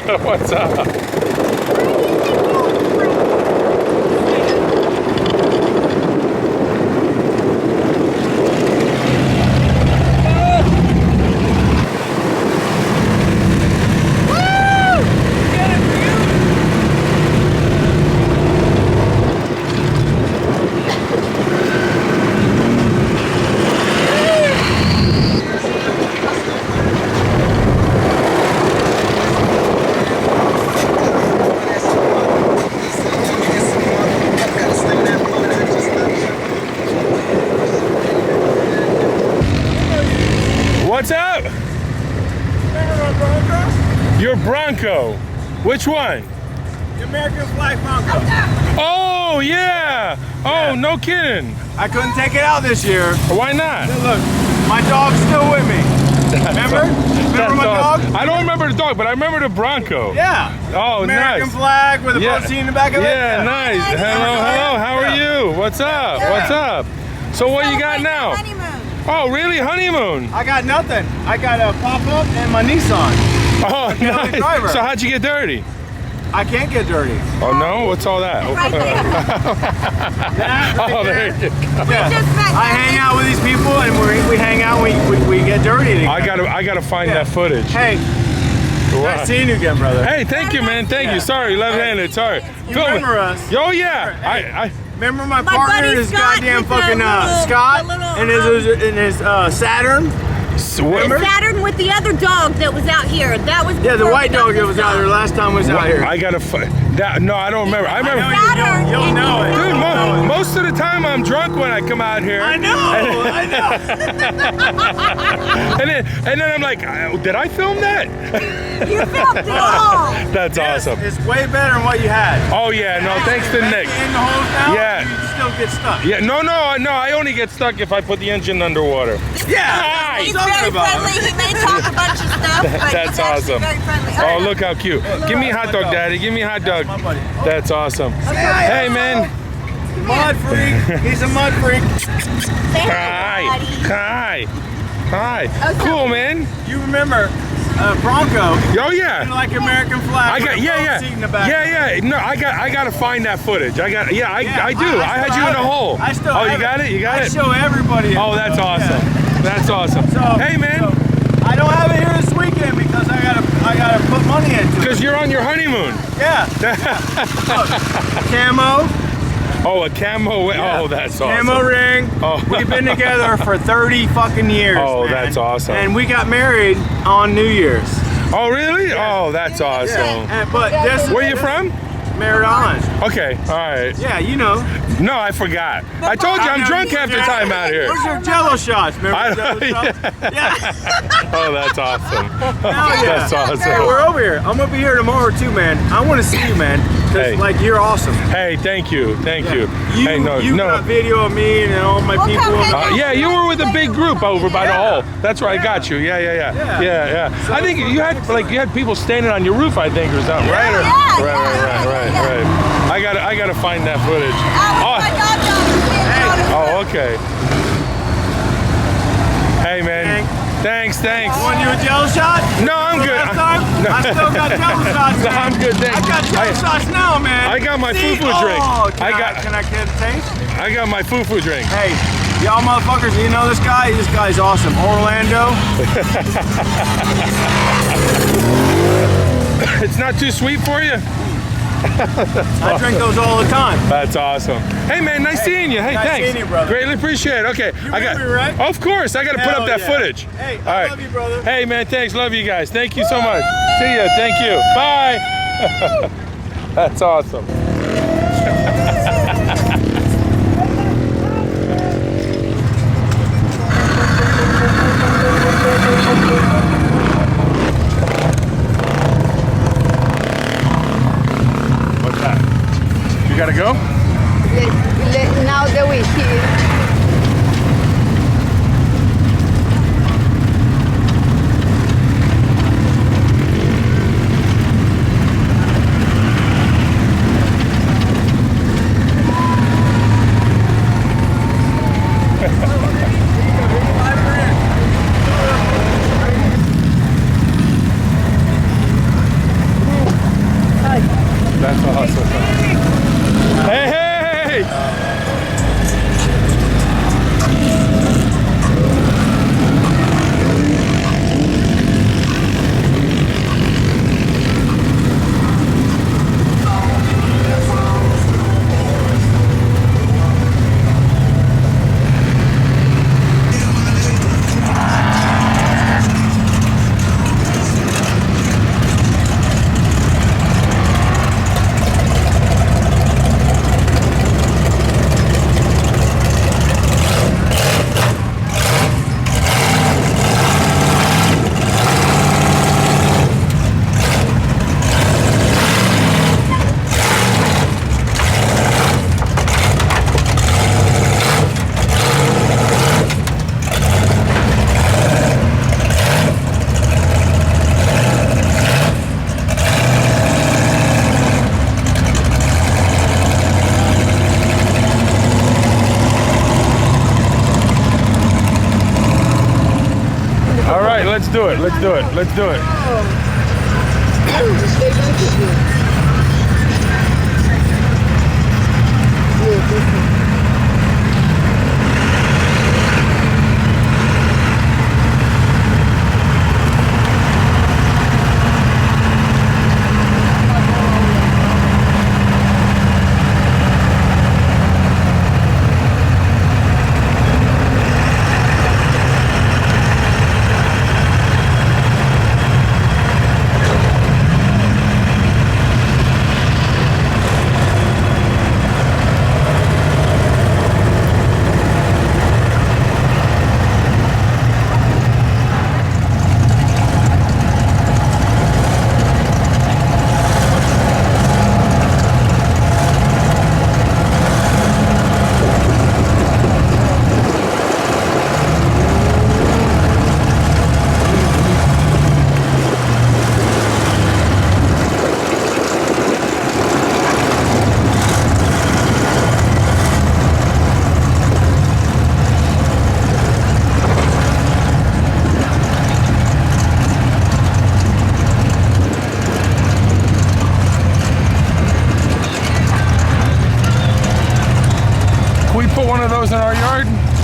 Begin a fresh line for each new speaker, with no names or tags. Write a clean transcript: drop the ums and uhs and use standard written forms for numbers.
What's up? What's up? Your Bronco. Which one?
The American flag Bronco.
Oh, yeah. Oh, no kidding.
I couldn't take it out this year.
Why not?
Look, my dog's still with me. Remember? Remember my dog?
I don't remember the dog, but I remember the Bronco.
Yeah.
Oh,
American
nice.
flag with a protein in the back of it.
Yeah, nice. Hello, hello. How are you? What's up? What's up? So what you got now? Oh, really? Honeymoon?
I got nothing. I got a pop-up and my Nissan.
Oh, nice. So how'd you get dirty?
I can't get dirty.
Oh, no? What's all that?
Right there.
Oh, there you go.
Yeah. I hang out with these people and we hang out and we get dirty together.
I gotta find that footage.
Hey, nice seeing you again, brother.
Hey, thank you, man. Thank you. Sorry, left-handed. Sorry.
You remember us?
Oh, yeah.
Hey. Remember my
My
partner,
buddy
his
Scott
goddamn
with the
fucking
little-
Scott,
the little,
and his Saturn.
Remember?
Saturn with the other dog that was out here. That was
Yeah, the
before
white
we got
dog that
this
was out
dog.
there last time was out here.
I gotta find that. No, I don't remember. I remember.
Saturn
You'll know it.
Dude, most of the time I'm drunk when I come out here.
I know.
And then I'm like, did I film that?
You filmed it all.
That's awesome.
It's way better than what you had.
Oh yeah, no, thanks to Nick.
In the holes now,
Yeah.
you still get stuck.
Yeah, no, I only get stuck if I put the engine underwater.
Yeah,
He's
that's what I'm
very
talking about.
friendly. He may talk a bunch of stuff, but
That's
he's actually
awesome.
very friendly.
Oh, look how cute. Give me a hot dog, Daddy. Give me a hot dog.
My buddy.
That's awesome.
hi.
Hey, man.
Mud freak. He's a mud freak.
Say
Hi.
hi, buddy.
Hi. Cool, man.
You remember Bronco?
Oh, yeah.
Like American flag.
I got,
with a
yeah.
seat in the back.
Yeah. No, I gotta find that footage. I do. I had you in a hole.
I still
Oh, you
have
got it? You got
I
it?
show everybody.
Oh, that's awesome. That's awesome. Hey, man.
I don't have it here this weekend because I gotta put money into it.
Because you're on your honeymoon.
Yeah. Look, camo.
Oh, a camo.
Yeah.
Oh, that's awesome.
Camo ring.
Oh.
We've been together for 30 fucking years.
Oh,
man.
that's awesome.
And we got married on New Year's.
Oh, really? Oh, that's awesome.
But this.
Where you from?
Merritt Island.
Okay, all right.
Yeah, you know.
No, I forgot. I told you I'm drunk half the time out here.
Where's your Jello shots? Remember
I
the Jello
don't-
shots? Yeah.
Oh, that's awesome.
Hell yeah.
That's
Hey,
awesome.
we're over here. I'm gonna be here tomorrow too, man. I want to see you, man. Cause
Hey.
like you're awesome.
Hey, thank you. Thank you.
You,
Hey, no.
got video of me and all my
Well,
people.
come hang out.
Yeah, you were with a big group over by the hole. That's where I got you. Yeah.
Yeah.
I think you had people standing on your roof, I think, or something, right? Or, right. I gotta find that footage. Oh, okay. Hey, man. Thanks.
Want you a Jello shot?
No, I'm good.
Last time?
No.
I still got Jello shots,
No,
man.
I'm good, thanks.
I got Jello shots now, man.
I got my
See?
foo-foo drink.
Oh,
Can I
get a taste?
I got my foo-foo drink.
Hey, y'all motherfuckers, you know this guy? This guy's awesome. Orlando.
It's not too sweet for you?
I drink those all the time.
That's awesome. Hey, man, nice seeing you. Hey,
nice
thanks.
seeing you, brother.
Greatly appreciate it. Okay,
You remember me, right?
Of course, I got to put
Hell
up that
yeah.
footage.
Hey,
All
I
right.
love you, brother.
Hey, man, thanks. Love you guys. Thank you so much. See ya. Thank you. Bye. That's awesome. What's that? You gotta go?
Now that we're here.
let's do it. Let's do it. Let's do it. Can we put one of those in our yard?